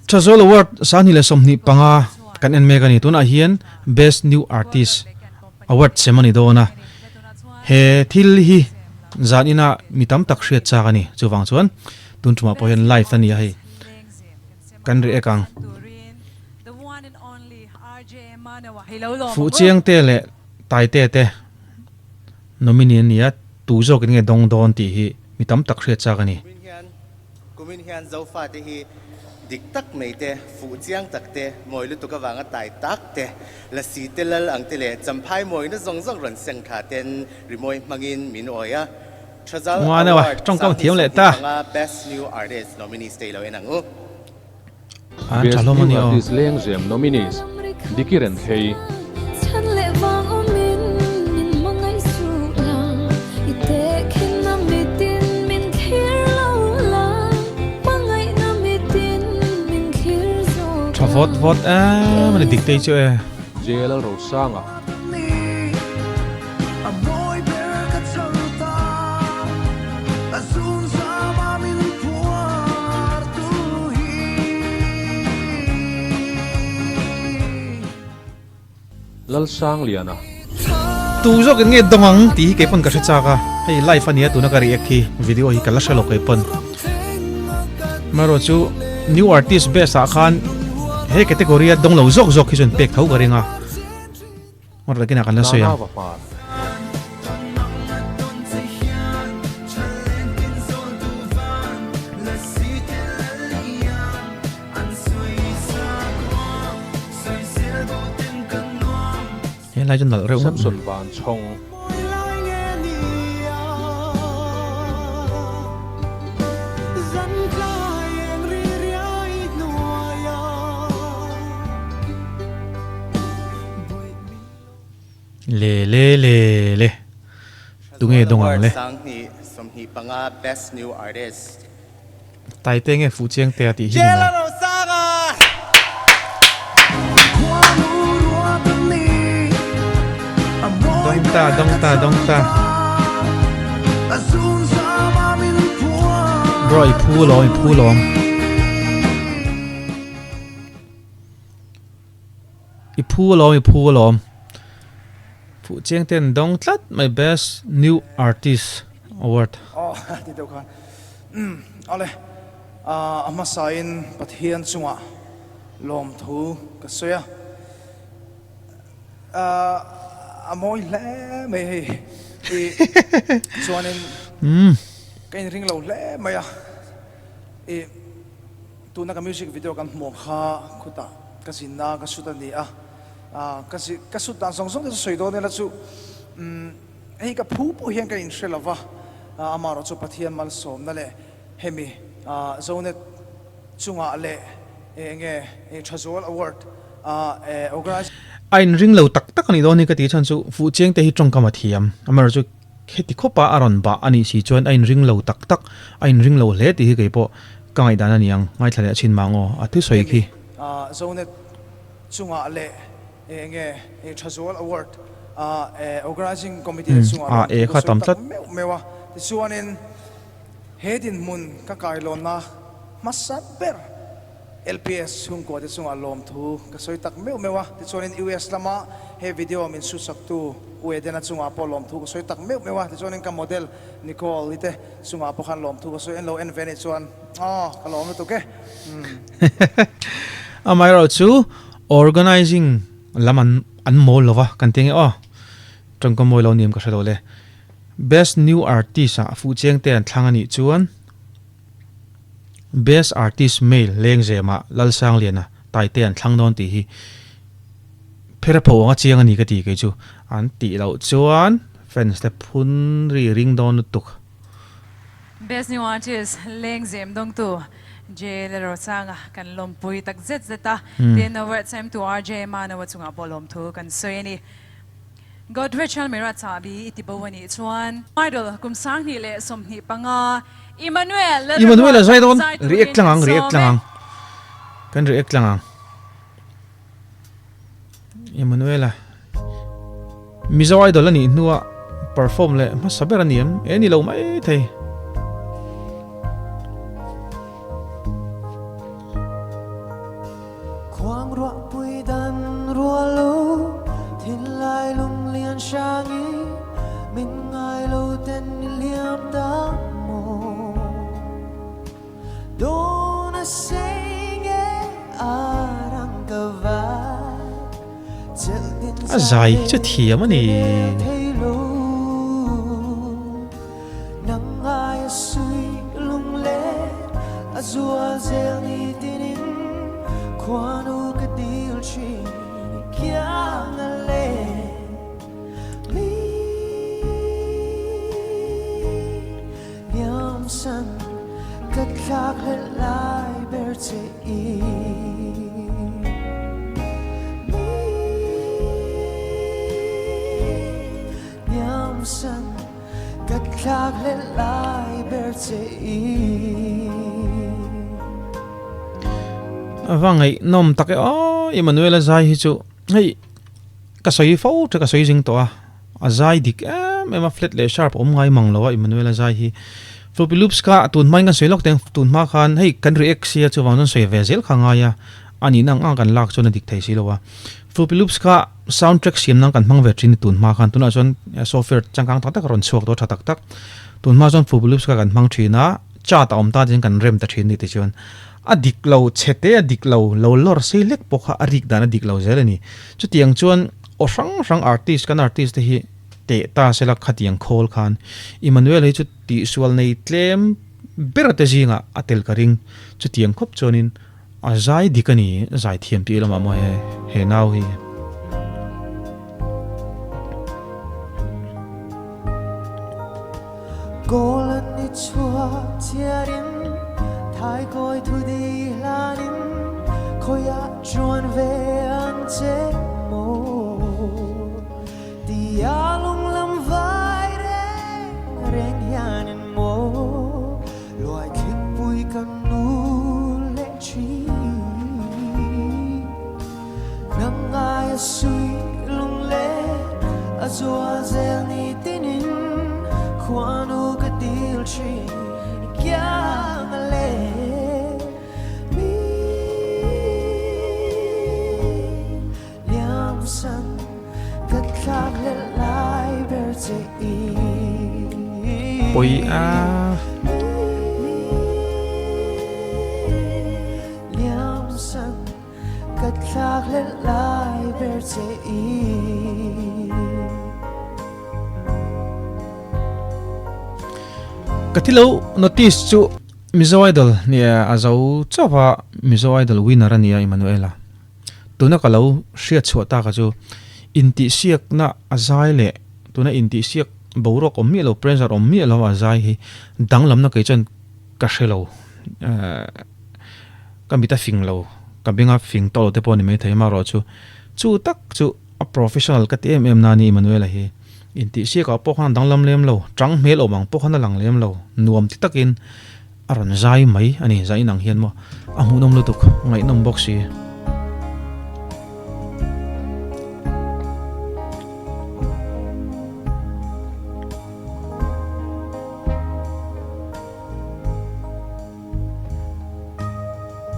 Thazual Award sani le somni panga kan en mega ni tuna hian Best New Artist Award semani dona he thil hi zanina mitam tak hriat chakani chuwang chuan tun chuma po hian live tani hi kan ri ekang fu chiang te le tai te nominee nia tu zo kin nge dong don ti hi mitam tak hriat chakani kumin hian zo fa te hi dik tak mai te fu chiang tak te moi lu tu ka wanga tai tak te la si te lal ang te le champhai moi na zong zong ron seng tha ten rimoi mangin min oya Thazual Award trong kau thiam le ta Best New Artist nominee stay lo enangu Best New Artist leng zem nominees dikiren hei vote mình dictate cho JLL ro sanga lal sang liana tu zo kin nge dongang ti ke pon ka hriat ka hei live ania tu na ka react hi video hi kala shalo ke pon maro chu new artist best a khan he category dong lo zok zok hi chun pek thau garinga mar la kina kan la soya he lai chun dal reu Samson van chong le tu nge dongang le sang ni som hi panga Best New Artist tai te nge fu chiang te ti hi JLL na ro sanga dong ta bro i pu lom i pu lom fu chiang ten dong tlat my Best New Artist Award ti deuh khan ale ama sain pathian chunga lom thu ka soya amoi le me he chuanin kain ring lo le maya tu na ka music video kan mo kha khuta ka sinna ka sutani ka sutan song song de soido ne la chu ei ka phu po hian ka in shelava amaro chu pathian mal som na le hemi zone chunga le nge Thazual Award organize ain ring lo tak tak ani doni ka ti chan chu fu chiang te hi tong kama thiam amar chu kheti khopa aron ba ani si chuan ain ring lo tak tak ain ring lo hle ti hi ke po kangai dan aniang ngai thlale chin mango athu soi khi zone chunga le nge Thazual Award organizing committee chunga e kha tam tlat mewa chuanin hedin mun ka kailon na masaber LPS hung ko te chunga lom thu ka soi tak mewa te chuanin US lama he video min su sak tu uedena chunga po lom thu ka soi tak mewa te chuanin ka model Nicole ite chunga po khan lom thu ka soi en lo en veni chuan ka lom tu ke amai ro chu organizing laman an mol lova kan tenge tong ko moi lo nim ka shalo le Best New Artist fu chiang te an thlang ani chuan Best Artist Male leng zema lal sang liana tai te an thlang don ti hi phera pho nga chiang ani ka ti ke chu an ti lo chuan fans te phun ri ring don tuk Best New Artist leng zem dong tu JLL sanga kan lompui tak zeta then over time to RJ Emmanuela chunga bolom thu kan soyani God Rachel Mirat sabi itibawani chuan idol kum sang ni le som ni panga Emmanuela zai don react lang kan react lang Emmanuela mizo idol ani nuwa perform le ma saber aniam eni lo mai thei Zai chứ thiếm mà nè. Vâng ấy nom tắc ấy Emmanuela zai hi chu hey ka soi fo ka soi jing to a zai dik em flat le sharp ngai mang lo Emmanuela zai hi floppy loops ka tun mai ngan soi lok teng tun ma khan hey kan react sia chu wang non soi vezel khanga ya ani nang ang kan lak chona dik thai si lo wa floppy loops ka soundtrack siam nang kan mang ve trin tun ma khan tuna chon software changkang tak tak ron chuak do tak tak tun ma chon floppy loops ka kan mang thina cha ta om ta jing kan rem ta thin ni ti chon adik lo chete adik lo lor sei lek pokha arik dana dik lo zelani chu tiang chuan o rang artist te hi te ta sela khatiang khol khan Emmanuel hi chu ti sual nei tlem berate jinga atel karing chu tiang khop chonin azai dikani zai thiam pi lama mo he now hi golan ni chua tiarin thai koi thu di lanin khoya chuan ve an che mo dia lung lam vai re reng hianin mo loi thik pui kan nu le chi nang ai sui lung le azua zel ni tinin kwanu ka dil chi kyang le mi liam san kat khak le lai ber che i poi a liam san kat khak le lai ber che i Katilo notice chu Mizo Idol nia azau chawa Mizo Idol winner ania Emmanuela tuna kalau sia chhuata ka chu inti siak na azai le tuna inti siak borok ommi lo pressure ommi lo azai hi danglam na kaichen ka shelo kamita fing lo kabinga fing tolo te poni me thai ma ro chu tak chu a professional ka te nani Emmanuela hi inti siak a pokhan danglam lem lo tang mel omang pokhan lang lem lo nuam ti takin aron zai mai ani zai nang hian mo amunom lutuk ngai nom boxi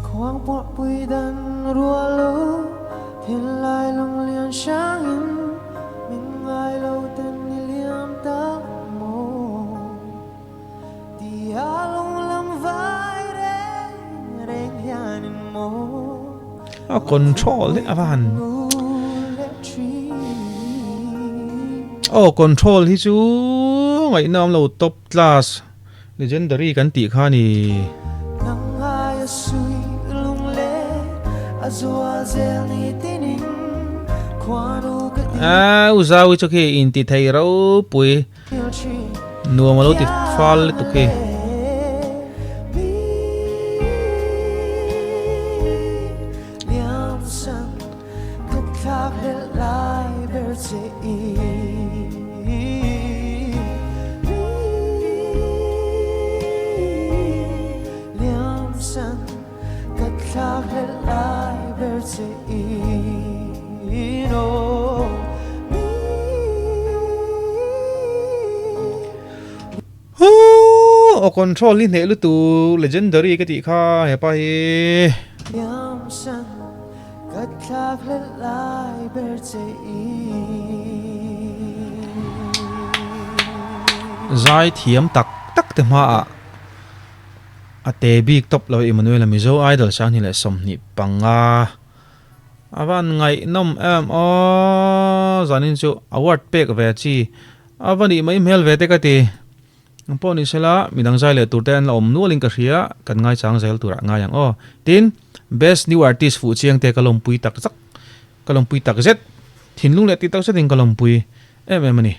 khoang pot pui dan rua lo thiên lai long lian sang in mình ai lo tên ni liam ta mo dia long lam vai re reng hian in mo a control le avan control hi chu ngai nam lo top class legendary kan ti khani nang ai sui lung le azua zel ni tinin kwanu ka uzawi chu ke inti thai ro pui nuam lo ti fal tu ke liam san kat khak le lai ber che i liam san kat khak le lai ber che i no o control ni ne lu tu legendary ka ti kha he pa hi liam san kat khak le lai ber che i zai thiam tak tak te ma ate big top lo Emmanuela mizo idol sang ni le som ni panga avan ngai nom o zanin chu award pek ve chi avani mai mel ve te ka ti poni sela midang zai le turten la om nualing ka hria kan ngai chang zel tura nga yang o tin best new artist fu chiang te kalom pui tak zet thinlung le ti tak se ding kalom pui em em ani